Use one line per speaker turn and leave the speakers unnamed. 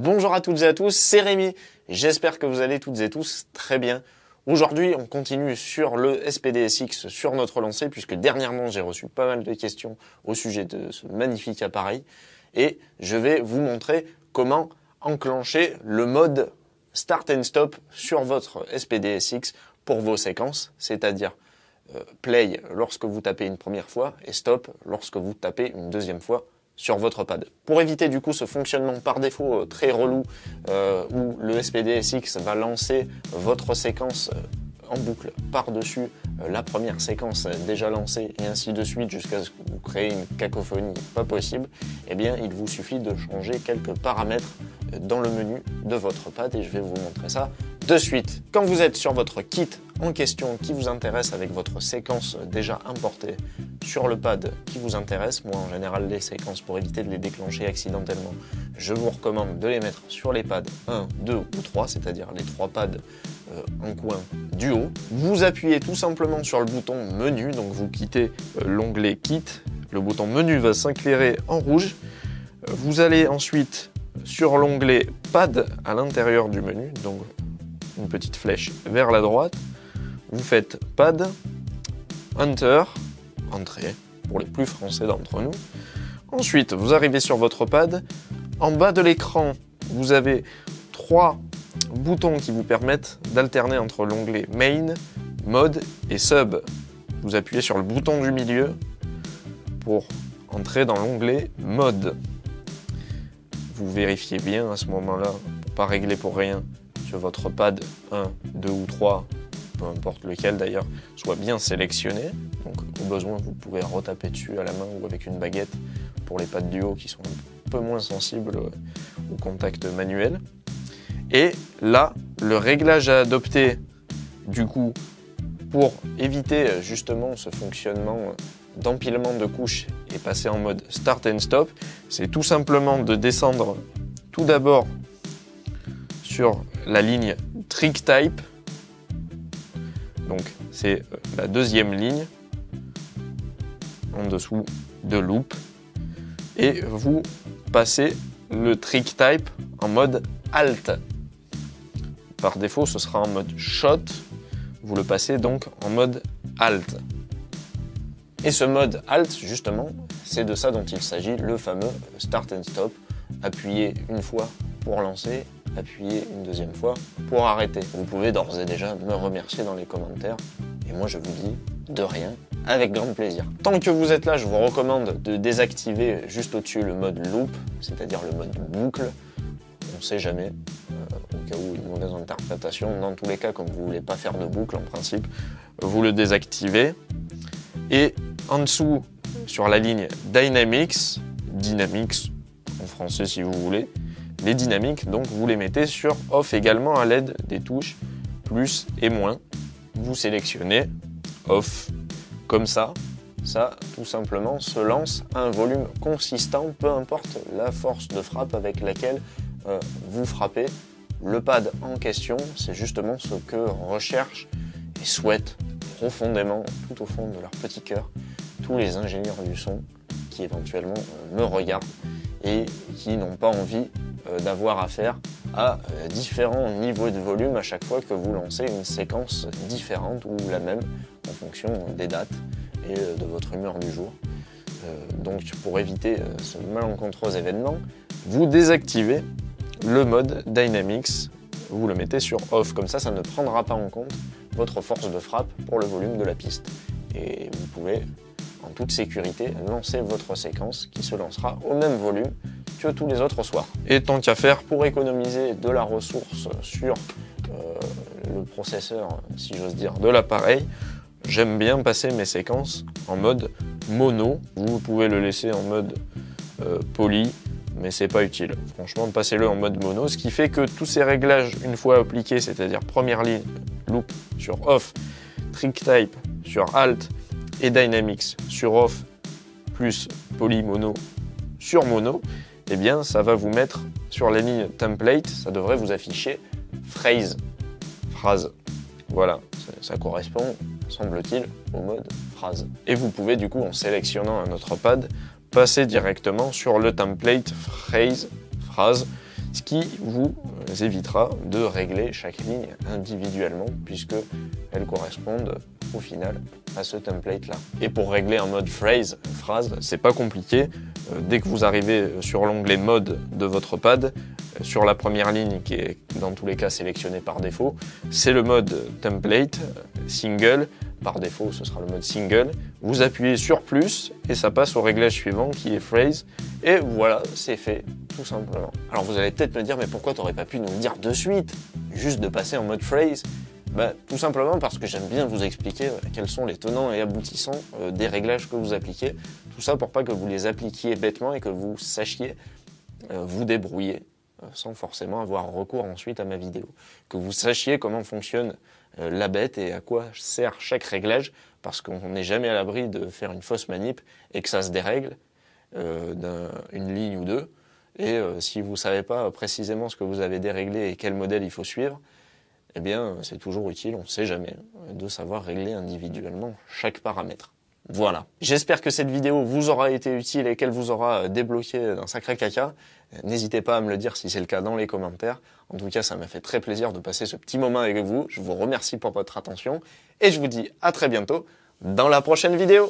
Bonjour à toutes et à tous, c'est Rémi. J'espère que vous allez toutes et tous très bien. Aujourd'hui, on continue sur le SPDSX sur notre lancée puisque dernièrement, j'ai reçu pas mal de questions au sujet de ce magnifique appareil et je vais vous montrer comment enclencher le mode Start and Stop sur votre SPDSX pour vos séquences, c'est-à-dire play lorsque vous tapez une première fois et stop lorsque vous tapez une deuxième fois sur votre pad. Pour éviter du coup ce fonctionnement par défaut très relou où le SPDSX va lancer votre séquence en boucle par-dessus la première séquence déjà lancée et ainsi de suite jusqu'à ce que vous créez une cacophonie pas possible, eh bien il vous suffit de changer quelques paramètres dans le menu de votre pad et je vais vous montrer ça de suite. Quand vous êtes sur votre kit en question qui vous intéresse avec votre séquence déjà importée sur le pad qui vous intéresse, moi en général les séquences pour éviter de les déclencher accidentellement, je vous recommande de les mettre sur les pads 1, 2 ou 3, c'est-à-dire les 3 pads en coin du haut. Vous appuyez tout simplement sur le bouton menu, donc vous quittez l'onglet kit, le bouton menu va s'éclairer en rouge. Vous allez ensuite sur l'onglet pad à l'intérieur du menu, donc une petite flèche vers la droite. Vous faites pad, enter, entrée pour les plus français d'entre nous. Ensuite, vous arrivez sur votre pad. En bas de l'écran, vous avez 3 boutons qui vous permettent d'alterner entre l'onglet main, mode et sub. Vous appuyez sur le bouton du milieu pour entrer dans l'onglet mode. Vous vérifiez bien à ce moment-là, pour pas régler pour rien, que votre pad 1, 2 ou 3, peu importe lequel d'ailleurs, soit bien sélectionné. Donc au besoin, vous pouvez retaper dessus à la main ou avec une baguette pour les pads du haut qui sont un peu moins sensibles au contact manuel. Et là, le réglage à adopter du coup pour éviter justement ce fonctionnement d'empilement de couches et passer en mode Start and Stop, c'est tout simplement de descendre tout d'abord sur la ligne Trick Type. Donc c'est la deuxième ligne en dessous de Loop et vous passez le Trick Type en mode Alt. Par défaut, ce sera en mode Shot. Vous le passez donc en mode Alt. Et ce mode Alt, justement, c'est de ça dont il s'agit, le fameux Start and Stop. Appuyez une fois pour lancer, appuyez une deuxième fois pour arrêter. Vous pouvez d'ores et déjà me remercier dans les commentaires. Et moi, je vous dis de rien, avec grand plaisir. Tant que vous êtes là, je vous recommande de désactiver juste au-dessus le mode Loop, c'est-à-dire le mode boucle. On ne sait jamais, au cas où une mauvaise interprétation. Dans tous les cas, comme vous ne voulez pas faire de boucle en principe, vous le désactivez. Et en dessous, sur la ligne Dynamics en français si vous voulez, les dynamiques, donc vous les mettez sur Off également à l'aide des touches plus et moins. Vous sélectionnez Off, comme ça, tout simplement se lance à un volume consistant, peu importe la force de frappe avec laquelle vous frappez. Le pad en question, c'est justement ce que recherchent et souhaitent profondément, tout au fond de leur petit cœur, tous les ingénieurs du son qui éventuellement me regardent et qui n'ont pas envie d'avoir affaire à différents niveaux de volume à chaque fois que vous lancez une séquence différente ou la même en fonction des dates et de votre humeur du jour. Donc pour éviter ce malencontreux événement, vous désactivez le mode Dynamics, vous le mettez sur Off, comme ça ne prendra pas en compte votre force de frappe pour le volume de la piste. Et vous pouvez en toute sécurité lancer votre séquence qui se lancera au même volume que tous les autres soirs. Et tant qu'à faire, pour économiser de la ressource sur le processeur, si j'ose dire, de l'appareil, j'aime bien passer mes séquences en mode mono. Vous pouvez le laisser en mode poly, mais c'est pas utile. Franchement, passez-le en mode mono, ce qui fait que tous ces réglages, une fois appliqués, c'est-à-dire première ligne, loop sur off, trick type sur alt et dynamics sur off, plus poly mono sur mono, eh bien ça va vous mettre sur la ligne template, ça devrait vous afficher phrase. Voilà, ça correspond, semble-t-il, au mode phrase. Et vous pouvez du coup, en sélectionnant un autre pad, passer directement sur le template phrase, ce qui vous évitera de régler chaque ligne individuellement puisque elles correspondent au final à ce template là. Et pour régler un mode phrase, c'est pas compliqué. Dès que vous arrivez sur l'onglet mode de votre pad, sur la première ligne qui est dans tous les cas sélectionnée par défaut, c'est le mode template single. Par défaut, ce sera le mode single. Vous appuyez sur plus et ça passe au réglage suivant qui est phrase. Et voilà, c'est fait, tout simplement. Alors vous allez peut-être me dire, mais pourquoi t'aurais pas pu nous le dire de suite, juste de passer en mode phrase? Tout simplement parce que j'aime bien vous expliquer quels sont les tenants et aboutissants des réglages que vous appliquez. Tout ça pour pas que vous les appliquiez bêtement et que vous sachiez vous débrouiller sans forcément avoir recours ensuite à ma vidéo. Que vous sachiez comment fonctionne la bête et à quoi sert chaque réglage, parce qu'on n'est jamais à l'abri de faire une fausse manip et que ça se dérègle d'une ligne ou deux. Et si vous ne savez pas précisément ce que vous avez déréglé et quel modèle il faut suivre, eh bien c'est toujours utile, on ne sait jamais, de savoir régler individuellement chaque paramètre. Voilà. J'espère que cette vidéo vous aura été utile et qu'elle vous aura débloqué d'un sacré caca. N'hésitez pas à me le dire si c'est le cas dans les commentaires. En tout cas, ça m'a fait très plaisir de passer ce petit moment avec vous. Je vous remercie pour votre attention et je vous dis à très bientôt dans la prochaine vidéo.